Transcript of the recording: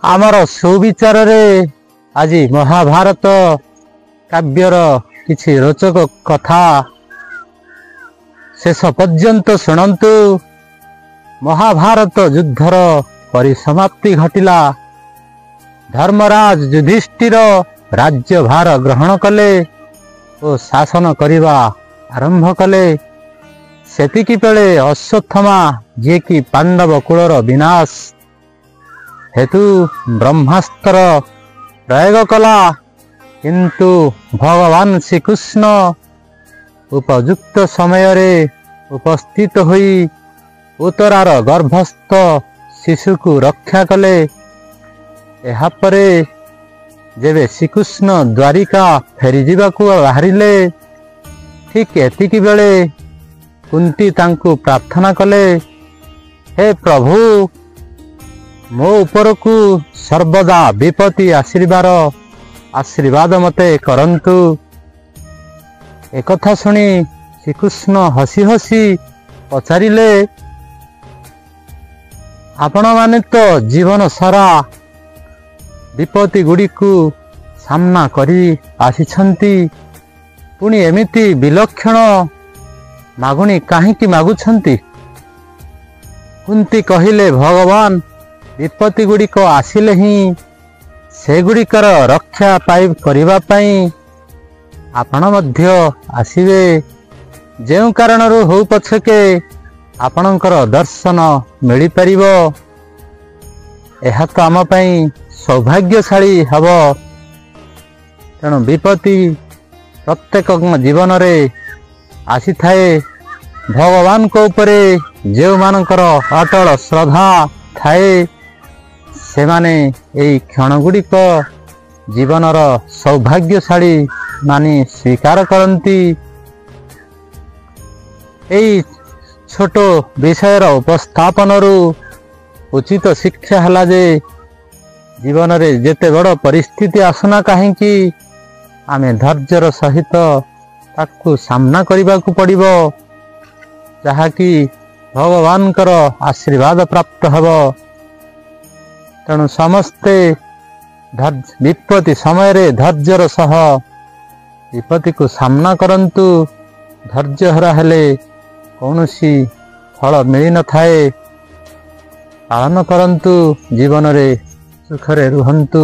आमर सुविचार आज महाभारत काव्यर किछि रोचक कथा शेष पर्यंत शुणु। महाभारत युद्धर परिसमाप्ति घटिला। धर्मराज युधिष्ठिर राज्यभार ग्रहण कले और शासन करने आरंभ कले। सेतिकी बेले अश्वत्थामा जे कि पांडव कुलर विनाश हेतु ब्रह्मास्त्र प्रयोग कला, किंतु भगवान श्रीकृष्ण उपयुक्त समय रे उपस्थित होई उत्तरार गर्भस्थ शिशु को रक्षा कले। एहापरे जेबे श्रीकृष्ण द्वारिका फेरी जीवाकू बाहरिले, ठीक एतिकी बेले कुंती तांकू प्रार्थना कले, हे प्रभु मो उपरकू सर्वदा विपत्ति आशीर्वाद मते करंतु। एकथा सुनी श्रीकृष्ण हसी हसी पचारिले, आपण माने तो जीवन सारा विपत्ति गुड़ी को सामना करी आसिछंती, पुणी एमिति विलक्षण मागुणी काहींकी मागुछंती। कुंती कहिले, भगवान विपत्ति गुड़िक आसिले ही से गुड़िकर रक्षा करने आपण मध्य आसिबे। जेउ कारणरू हो पछके आपणकर दर्शन मिल परिबो। एहा तो आम पई सौभाग्यशाली हब। तेणु विपत्ति प्रत्येक जीवन रे आसी थाए। भगवान को उपरे जेउ मानकर अटल श्रद्धा थाए से माने एई क्षण गुड़िक जीवनर सौभाग्यशाली मानी स्वीकार करती। एई छोटो विषयर उपस्थापन उचित शिक्षा है जे जीवन रे जेते बड़ परिस्थिति आसना कहीं आमे धैर्यर सहित ताकू सामना करने को पड़िबो, जहाँकि भगवानकर आशीर्वाद प्राप्त हब। तेणु समस्ते विपत्ति समय रे धैर्यर सह विपत्ति को सामना करंतु। धैर्य हरा हेले कौनसी फल मिल न थाए। पालन करंतु, जीवन रे सुखरे रुहंतु।